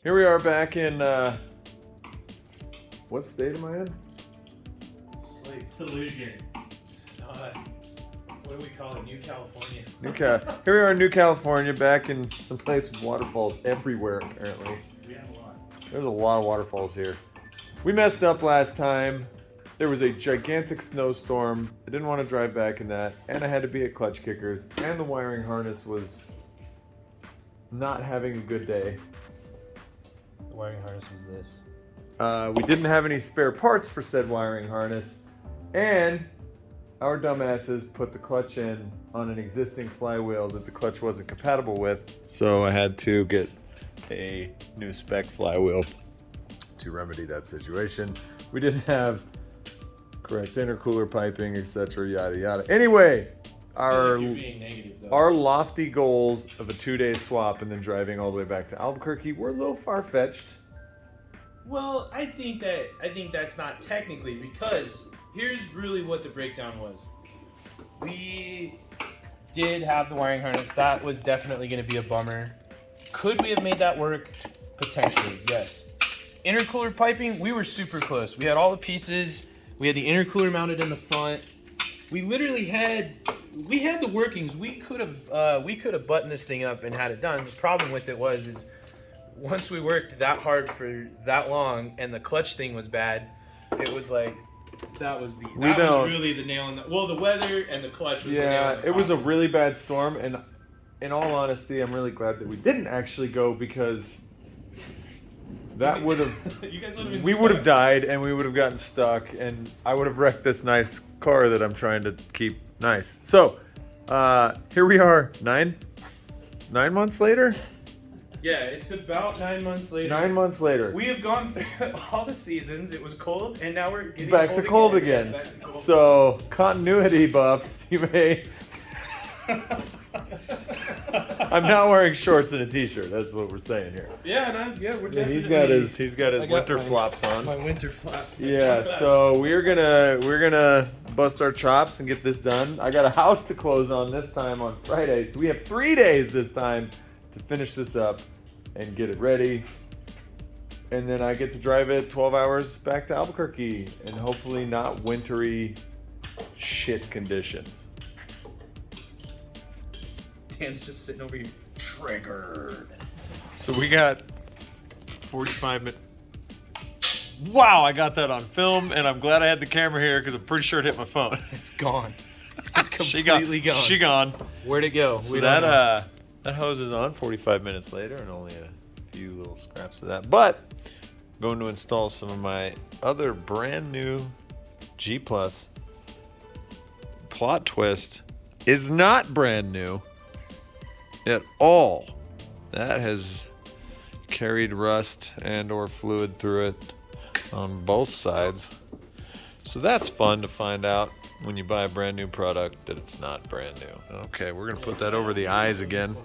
Here we are back in, what state am I in? Delusion. What do we call it? New California. Here we are in New California, back in some place with waterfalls everywhere, apparently. We have a lot. There's a lot of waterfalls here. We messed up last time. There was a gigantic snowstorm. I didn't want to drive back in that, and I had to be at Klutch Kickers, and the wiring harness was not having a good day. The wiring harness was this. We didn't have any spare parts for said wiring harness, and our dumbasses put the clutch in on an existing flywheel that the clutch wasn't compatible with, so I had to get a new spec flywheel to remedy that situation. We didn't have correct intercooler piping, etc., yada yada. Anyway, our lofty goals of a 2-day swap and then driving all the way back to Albuquerque were a little far-fetched. Well, I think that's not technically, because here's really what the breakdown was. We did have the wiring harness. That was definitely going to be a bummer. Could we have made that work? Potentially, yes. Intercooler piping, we were super close. We had all the pieces. We had the intercooler mounted in the front. We literally had the workings. We could have buttoned this thing up and had it done. The problem with it was once we worked that hard for that long and the clutch thing was bad, it was like that was really the nail in the the weather and the clutch was the nail in the it was a really bad storm, and in all honesty, I'm really glad that we didn't actually go, because that would have we would have died and we would have gotten stuck, and I would have wrecked this nice car that I'm trying to keep nice. So here we are, nine months later. Yeah, it's about 9 months later. 9 months later. We have gone through all the seasons. It was cold, and now we're getting back to cold again. Back to cold. So continuity buffs, you may. I'm not wearing shorts and a t-shirt. That's what we're saying here. Yeah, we're definitely. He's got his winter flops on. My winter flops. Yeah, so we're gonna bust our chops and get this done. I got a house to close on this time on Friday, so we have 3 days this time to finish this up and get it ready. And then I get to drive it 12 hours back to Albuquerque and hopefully not wintry shit conditions. Dan's just sitting over here. Triggered. So we got 45 minutes. Wow, I got that on film, and I'm glad I had the camera here because I'm pretty sure it hit my phone. It's gone. It's completely gone. She gone. Where'd it go? So that hose is on 45 minutes later, and only a few little scraps of that. But I'm going to install some of my other brand new G Plus. Plot twist is not brand new at all. That has carried rust and or fluid through it on both sides. So that's fun to find out when you buy a brand new product that it's not brand new. Okay, we're gonna put that over the eyes again.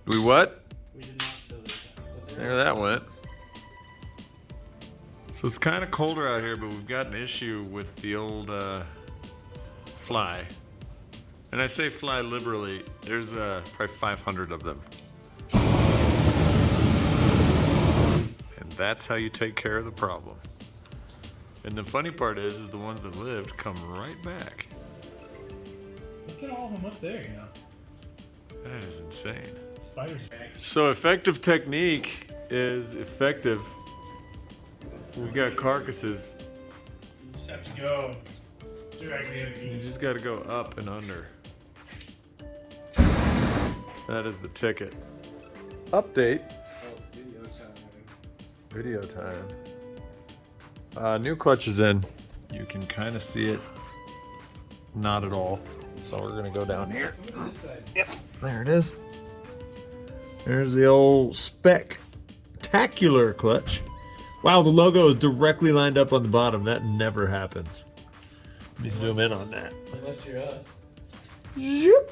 We what? We did not fill this out. There that went. So it's kind of colder out here, but we've got an issue with the old fly. And I say fly liberally. There's probably 500 of them. And that's how you take care of the problem. And the funny part is the ones that lived come right back. Look at all of them up there, you know. That is insane. Spiders back. So effective technique is effective. We got carcasses. You just have to go directly You underneath. just got to go up and under. That is the ticket. Update. Video time. New clutch is in. You can kind of see it. Not at all. So we're gonna go down here. Yep, there it is. There's the old spectacular clutch. Wow, the logo is directly lined up on the bottom. That never happens. Let me zoom in on that. Unless you're us. Zoop.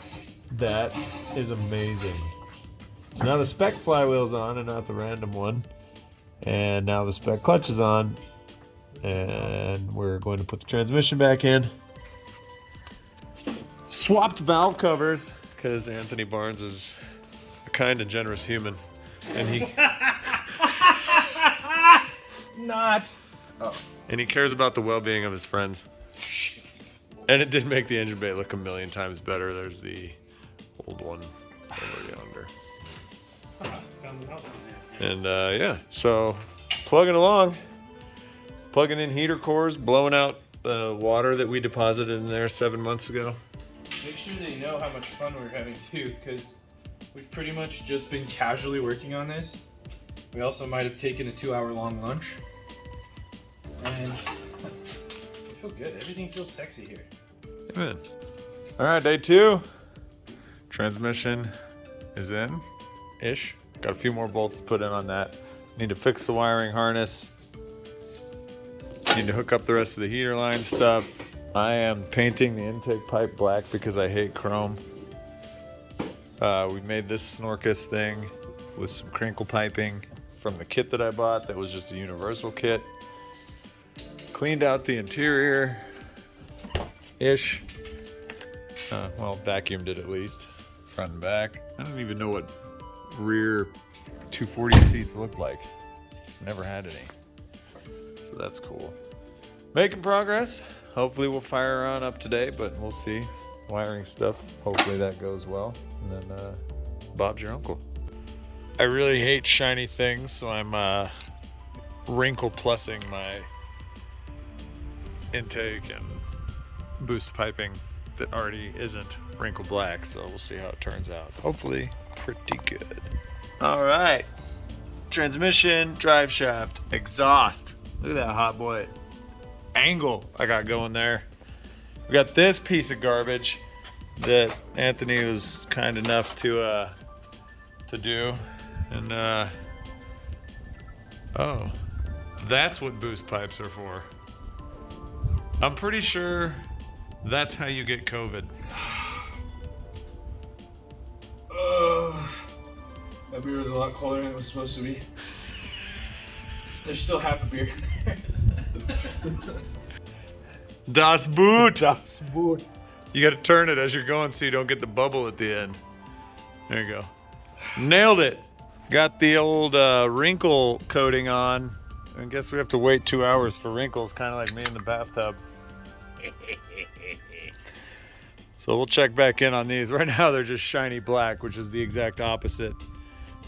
That is amazing. So now the spec flywheel's on and not the random one. And now the spec clutch is on. And we're going to put the transmission back in. Swapped valve covers, because Anthony Barnes is a kind and generous human. and he Not. Oh. and he cares about the well-being of his friends. And it did make the engine bay look a million times better. There's the old one over yonder. Found the house on there. And yeah, so plugging along, plugging in heater cores, blowing out the water that we deposited in there 7 months ago. Make sure that you know how much fun we're having too, because we've pretty much just been casually working on this. We also might have taken a 2-hour-long lunch. And I feel good. Everything feels sexy here. Amen. All right, day 2. Transmission is in-ish. Got a few more bolts to put in on that. Need to fix the wiring harness. Need to hook up the rest of the heater line stuff. I am painting the intake pipe black because I hate chrome. We made this Snorkus thing with some crinkle piping from the kit that I bought that was just a universal kit. Cleaned out the interior-ish. Well, vacuumed it at least, front and back. I don't even know what rear 240 seats look like. Never had any. So that's cool. Making progress. Hopefully we'll fire on up today, but we'll see. Wiring stuff, hopefully that goes well. And then Bob's your uncle. I really hate shiny things, so I'm wrinkle plussing my intake and boost piping that already isn't wrinkle black, so we'll see how it turns out. Hopefully pretty good. All right, transmission, drive shaft, exhaust. Look at that hot boy angle I got going there. We got this piece of garbage that Anthony was kind enough to do, and oh, that's what boost pipes are for. I'm pretty sure that's how you get COVID. That beer was a lot colder than it was supposed to be. There's still half a beer in there. Das Boot. Das Boot. You got to turn it as you're going so you don't get the bubble at the end. There you go. Nailed it. Got the old wrinkle coating on. I guess we have to wait 2 hours for wrinkles, kind of like me in the bathtub. So we'll check back in on these. Right now they're just shiny black, which is the exact opposite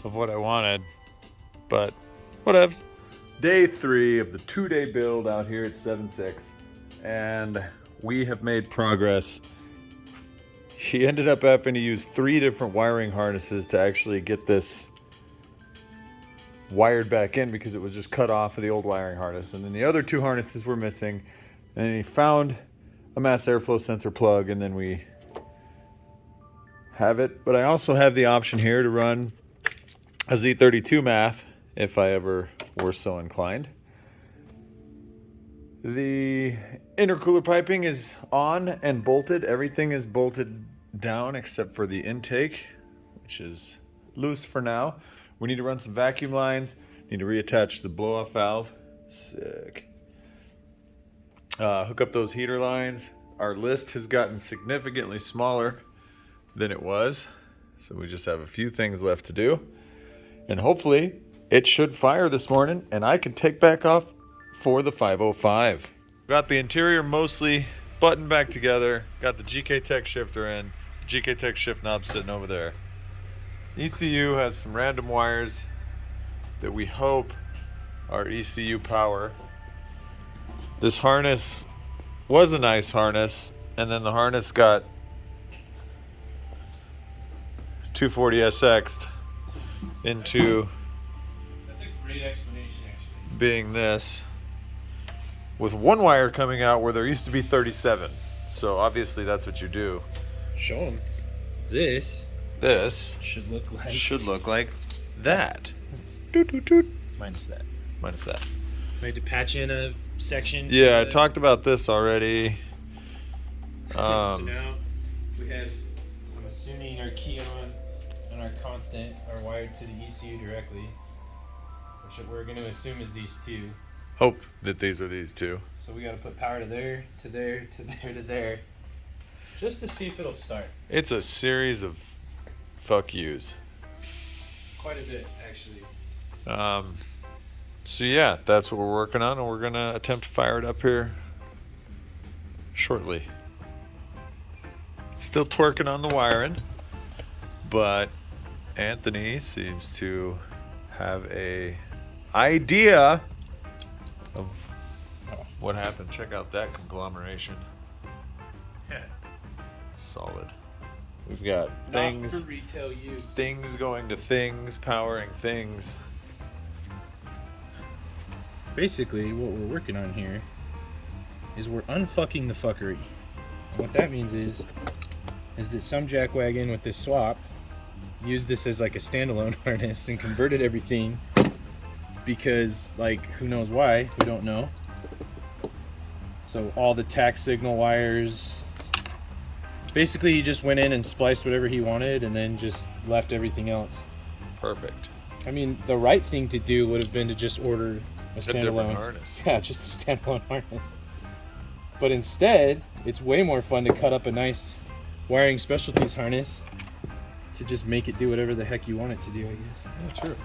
of what I wanted. But whatevs. Day 3 of the 2-day build out here at 7.6. And we have made progress. He ended up having to use 3 different wiring harnesses to actually get this wired back in because it was just cut off of the old wiring harness. And then the other 2 harnesses were missing. And he found a mass airflow sensor plug, and then we have it. But I also have the option here to run a Z32 math if I ever were so inclined. The intercooler piping is on and bolted. Everything is bolted down except for the intake, which is loose for now. We need to run some vacuum lines. Need to reattach the blow-off valve. Sick. Hook up those heater lines. Our list has gotten significantly smaller than it was, so we just have a few things left to do. And hopefully it should fire this morning and I can take back off for the 505. Got the interior mostly buttoned back together. Got the GKTech shifter in. The GKTech shift knob sitting over there. ECU has some random wires that we hope are ECU power. This harness was a nice harness, and then the harness got 240SX'd into That's a great explanation, actually. being this, with one wire coming out where there used to be 37. So obviously that's what you do. Show them. This should look like that. Toot, toot, toot. minus that. Minus that. We had to patch in a section. Yeah, I talked about this already. So now we have, I'm assuming our key on and our constant are wired to the ECU directly, which we're going to assume is these 2. Hope that these are these 2. So we got to put power to there, to there, to there, to there, just to see if it'll start. It's a series of fuck yous. Quite a bit, actually. So yeah, that's what we're working on, and we're gonna attempt to fire it up here shortly. Still twerking on the wiring, but Anthony seems to have a idea of what happened. Check out that conglomeration. Yeah. Solid. We've got Not things, for retail use. things going to things, powering things. Basically, what we're working on here is we're unfucking the fuckery. And what that means is that some jackwagon with this swap used this as like a standalone harness and converted everything because, like, who knows why? We don't know. So all the tack signal wires, basically he just went in and spliced whatever he wanted and then just left everything else. Perfect. I mean, the right thing to do would have been to just order a different standalone harness. Yeah, just a standalone harness. But instead, it's way more fun to cut up a nice wiring specialties harness to just make it do whatever the heck you want it to do, I guess. Yeah, true.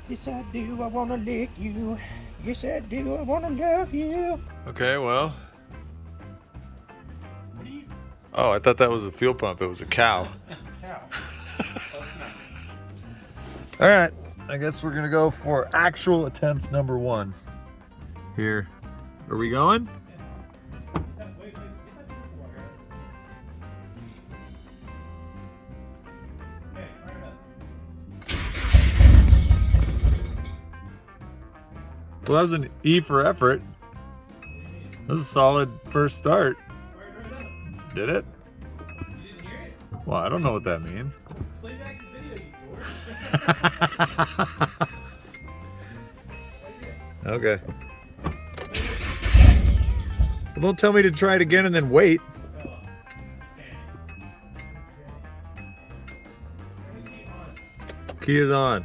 Yes, I do. I want to lick you. Yes, I do. I want to love you. Okay, well. What are you? Oh, I thought that was a fuel pump. It was a cow. Cow. All right, I guess we're gonna go for actual attempt number 1. Here, are we going? Well, that was an E for effort. That was a solid first start. Did it? You didn't hear it? Well, I don't know what that means. Play back the video, you dork. Okay. Well, don't tell me to try it again and then wait. Key is on.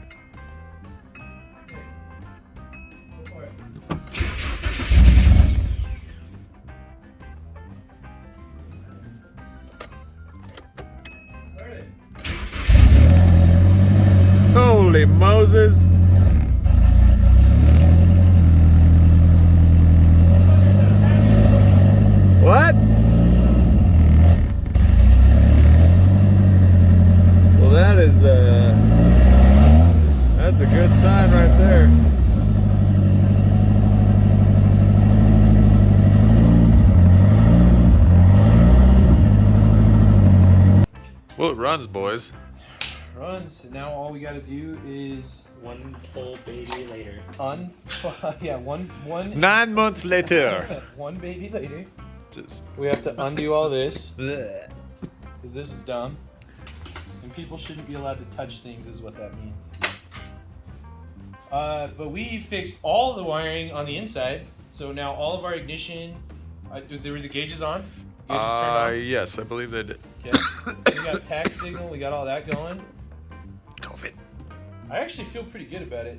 Holy Moses. What? Well, that's a good sign right there. Well, it runs, boys. Runs. Now all we got to do is One full baby later. one 9 months later. one baby later. Just We have to undo all this because this is dumb, and people shouldn't be allowed to touch things, is what that means. But we fixed all the wiring on the inside, so now all of our ignition. Were the gauges on? Gauges turned on? yes, I believe they did. Okay. We got tack signal. We got all that going. COVID. I actually feel pretty good about it.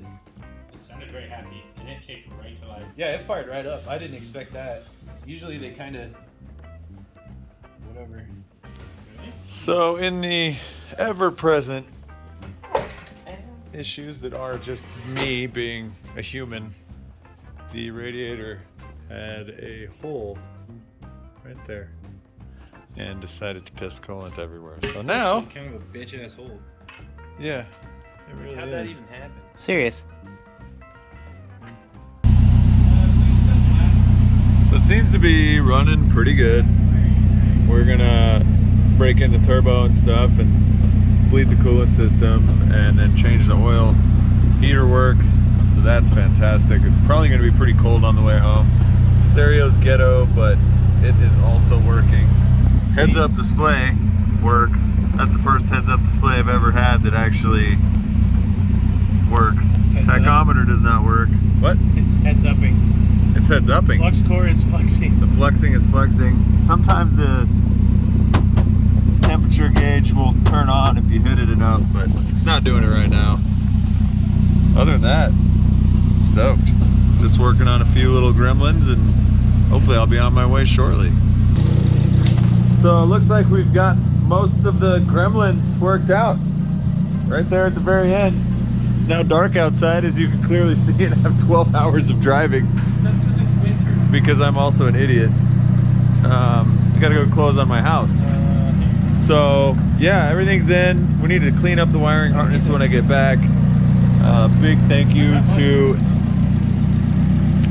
It sounded very happy, and it kicked right to life. Yeah, it fired right up. I didn't expect that. Usually they kind of whatever. So, in the ever-present issues that are just me being a human, the radiator had a hole right there and decided to piss coolant everywhere. So now, kind of a bitch ass hole. yeah, it really How'd is. that even happen? Serious. So it seems to be running pretty good. We're gonna break in the turbo and stuff and bleed the coolant system and then change the oil. Heater works, so that's fantastic. It's probably gonna be pretty cold on the way home. Stereo's ghetto, but it is also working. Heads up display works. That's the first heads up display I've ever had that actually works. Heads up. Tachometer does not work. What? It's heads upping. It's heads upping. Flux core is fluxing. The fluxing is fluxing. Sometimes the temperature gauge will turn on if you hit it enough, but it's not doing it right now. Other than that, stoked. Just working on a few little gremlins and hopefully I'll be on my way shortly. So it looks like we've got most of the gremlins worked out. Right there at the very end. It's now dark outside, as you can clearly see, and I have 12 hours of driving. That's because it's winter. Because I'm also an idiot. I gotta go close on my house. So yeah, everything's in. We need to clean up the wiring harness when I get back. Big thank you to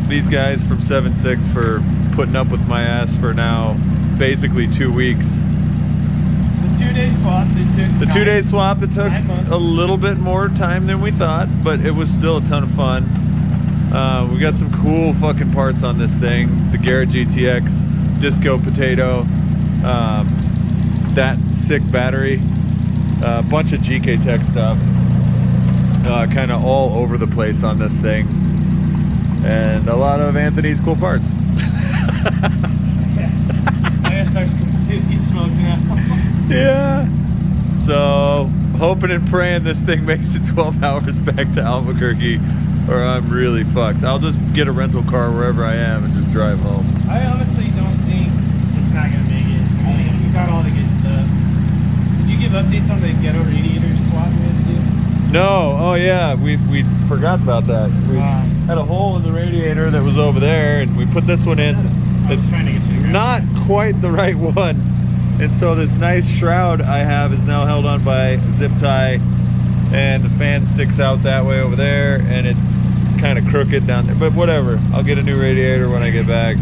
these guys from 7.6 for putting up with my ass for now basically 2 weeks. The 2-day swap that took The 2-day swap that took 9 months. a little bit more time than we thought, but it was still a ton of fun. We got some cool fucking parts on this thing. The Garrett GTX, Disco Potato, that sick battery, a bunch of GKTech stuff, kind of all over the place on this thing, and a lot of Anthony's cool parts. My SR's completely smoked now. Yeah. So, hoping and praying this thing makes it 12 hours back to Albuquerque, or I'm really fucked. I'll just get a rental car wherever I am and just drive home. I honestly don't think it's not gonna make it. I mean, it's got all the good stuff. Did you give updates on the ghetto radiator swap we had to do? No, oh yeah, we forgot about that. We had a hole in the radiator that was over there, and we put this one in. I was trying to get you. Not quite the right one, and so this nice shroud I have is now held on by zip tie, and the fan sticks out that way over there, and it's kind of crooked down there, but whatever, I'll get a new radiator when I get back.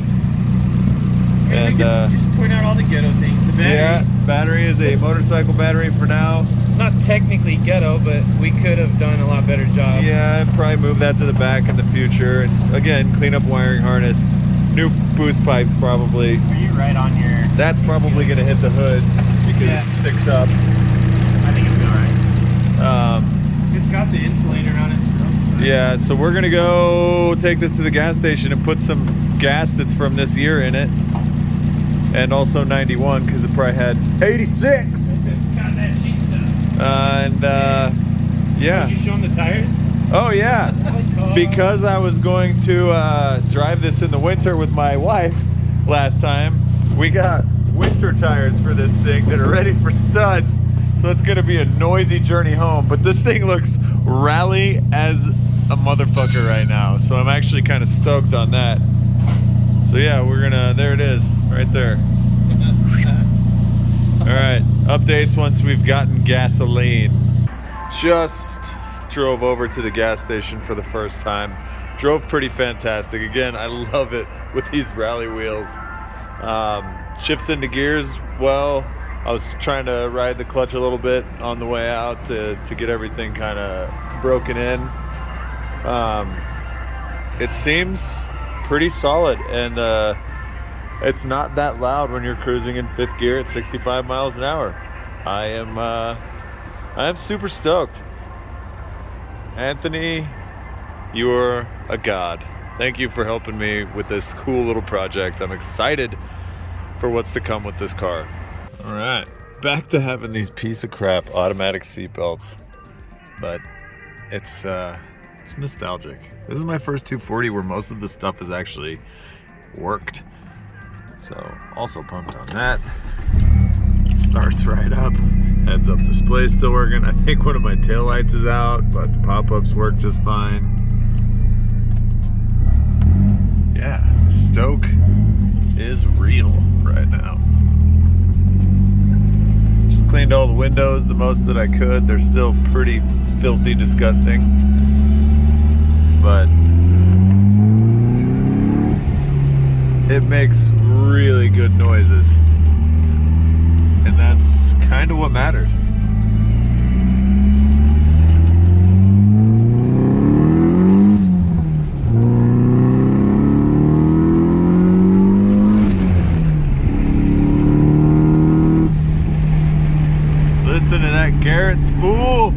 And just point out all the ghetto things. The battery. Yeah, battery is a motorcycle battery for now. Not technically ghetto, but we could have done a lot better job. Yeah, I'd probably move that to the back in the future, and again, clean up wiring harness, new boost pipes probably. Are you right on your... That's probably gonna hit the hood because Yeah. it sticks up. I think it'll be alright. It's got the insulator on it still. So. Yeah, so we're gonna go take this to the gas station and put some gas that's from this year in it, and also 91 because it probably had 86. It's got that cheap stuff. Yeah. Did you show them the tires? Oh yeah. Because I was going to drive this in the winter with my wife last time, we got winter tires for this thing that are ready for studs. So it's gonna be a noisy journey home, but this thing looks rally as a motherfucker right now. So I'm actually kind of stoked on that. So yeah, we're gonna, there it is, right there. All right, updates once we've gotten gasoline. Just drove over to the gas station for the first time. Drove pretty fantastic. Again, I love it with these rally wheels. Shifts into gears well. I was trying to ride the clutch a little bit on the way out to get everything kind of broken in. It seems pretty solid, and it's not that loud when you're cruising in 5th gear at 65 miles an hour. I am super stoked. Anthony, you're a god. Thank you for helping me with this cool little project. I'm excited for what's to come with this car. All right, back to having these piece of crap automatic seatbelts, but it's nostalgic. This is my first 240 where most of the stuff has actually worked. So also pumped on that. Starts right up. Heads up display still working. I think one of my taillights is out, but the pop-ups work just fine. Yeah, stoke is real right now. Just cleaned all the windows the most that I could. They're still pretty filthy, disgusting. But it makes really good noises. And that's kind of what matters. Listen to that Garrett spool.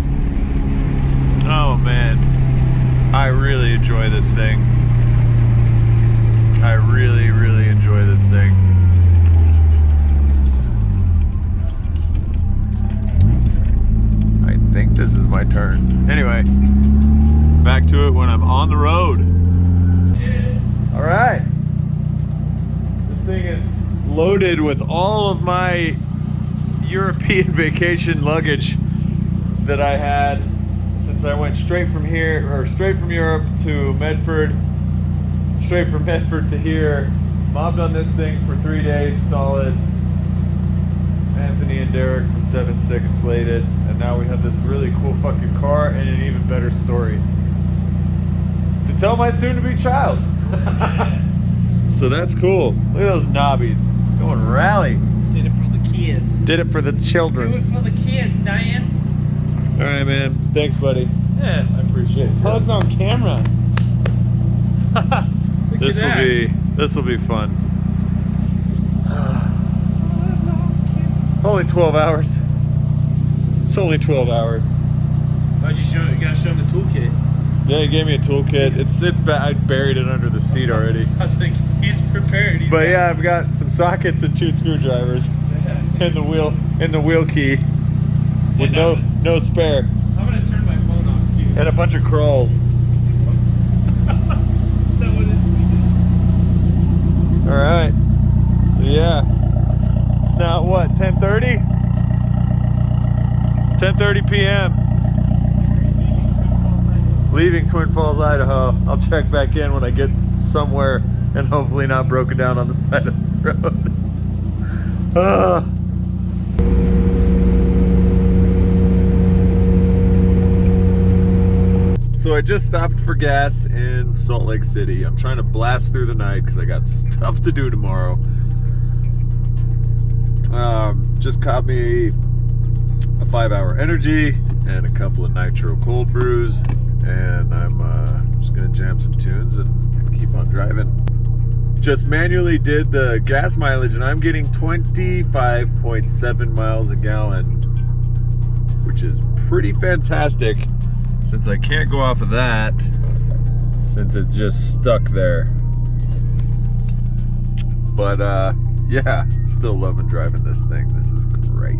Oh man, I really enjoy this thing. I really, really enjoy this thing. I think this is my turn. Anyway, back to it when I'm on the road. All right. This thing is loaded with all of my European vacation luggage that I had since I went straight from here, or straight from Europe to Medford, straight from Medford to here. Mobbed on this thing for 3 days solid. Anthony and Derek from 7.6 slated, and now we have this really cool fucking car and an even better story to tell my soon-to-be child. So that's cool. Look at those knobbies going rally. Did it for the kids. Did it for the children. Do it for the kids, Diane. All right, man. Thanks, buddy. Yeah. I appreciate it. Hugs on camera. This will be fun. Only 12 hours. It's only 12 hours. How'd you show? You gotta show them the toolkit. Yeah, he gave me a toolkit. It's I buried it under the seat already. I was like, he's prepared. But yeah, I've got some sockets and 2 screwdrivers, and the wheel key with no spare, I'm gonna turn my phone off too. and a bunch of crawls. That wouldn't All right. So yeah, it's now what, 10:30? 10:30 p.m. Leaving Twin Falls, Idaho. I'll check back in when I get somewhere and hopefully not broken down on the side of the road. So I just stopped for gas in Salt Lake City. I'm trying to blast through the night because I got stuff to do tomorrow. Just caught me a 5-hour energy and a couple of nitro cold brews, and I'm just gonna jam some tunes and keep on driving. Just manually did the gas mileage, and I'm getting 25.7 miles a gallon, which is pretty fantastic since I can't go off of that since it just stuck there. But yeah, still loving driving this thing. This is great.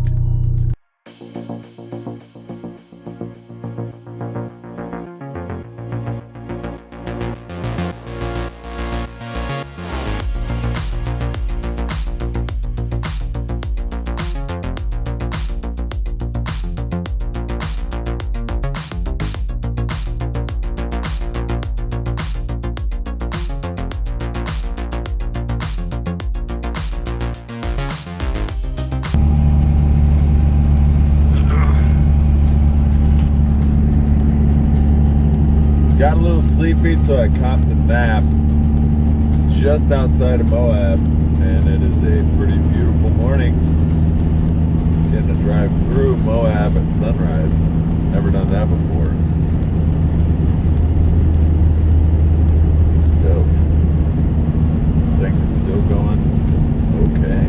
Got a little sleepy, so I copped a nap just outside of Moab, and it is a pretty beautiful morning. Getting to drive through Moab at sunrise. Never done that before. Stoked. Things still going okay.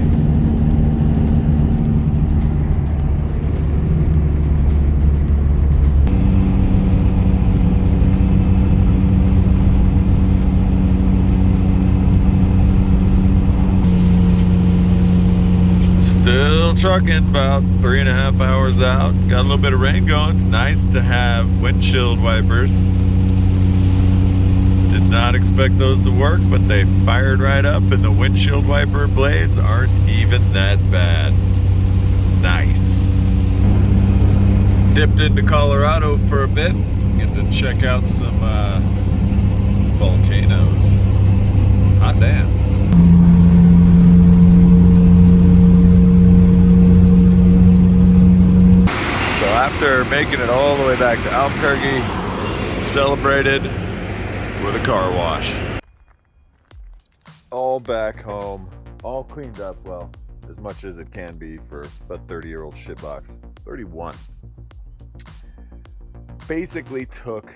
Still trucking, about 3.5 hours out. Got a little bit of rain going. It's nice to have windshield wipers. Did not expect those to work, but they fired right up, and the windshield wiper blades aren't even that bad. Nice. Dipped into Colorado for a bit. Get to check out some volcanoes. Hot damn. After making it all the way back to Albuquerque, celebrated with a car wash. All back home, all cleaned up, well, as much as it can be for a 30-year-old shitbox. 31. Basically took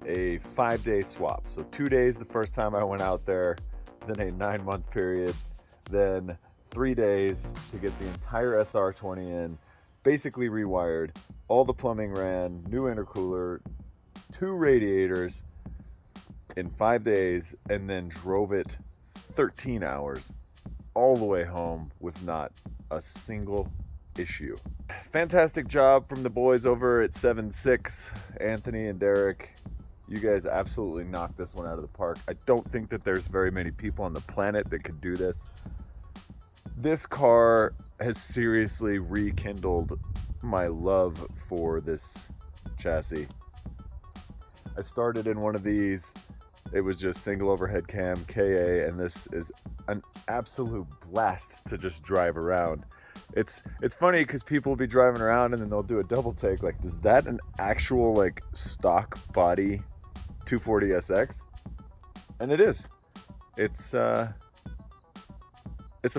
a 5-day swap. So 2 days the first time I went out there, then a 9-month period, then 3 days to get the entire SR20 in. Basically rewired, all the plumbing ran, new intercooler, 2 radiators in 5 days, and then drove it 13 hours all the way home with not a single issue. Fantastic job from the boys over at 7.6, Anthony and Derek. You guys absolutely knocked this one out of the park. I don't think that there's very many people on the planet that could do this. This car has seriously rekindled my love for this chassis. I started in one of these. It was just single overhead cam KA, and this is an absolute blast to just drive around. It's funny because people will be driving around and then they'll do a double take like, is that an actual like stock body 240SX? And it is. It's a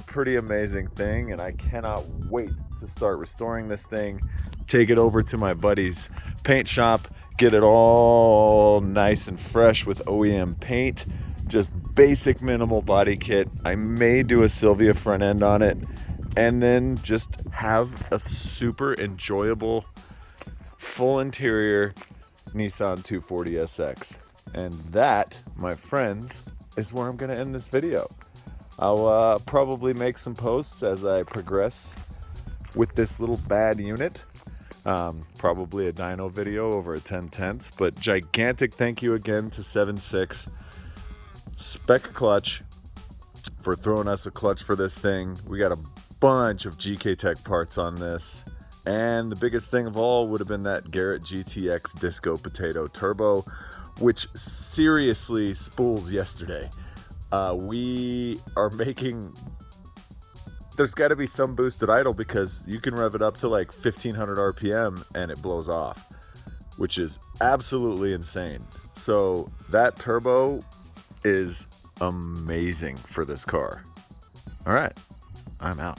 pretty amazing thing, and I cannot wait to start restoring this thing, take it over to my buddy's paint shop, get it all nice and fresh with OEM paint, just basic minimal body kit. I may do a Sylvia front end on it, and then just have a super enjoyable full interior Nissan 240SX. And that, my friends, is where I'm gonna end this video. I'll probably make some posts as I progress with this little bad unit. Probably a dyno video over a 10/10, but gigantic thank you again to 7.6 Spec Clutch for throwing us a clutch for this thing. We got a bunch of GKTech parts on this, and the biggest thing of all would have been that Garrett GTX Disco Potato Turbo, which seriously spools yesterday. We are making, there's got to be some boosted idle because you can rev it up to like 1500 RPM and it blows off, which is absolutely insane. So that turbo is amazing for this car. All right, I'm out.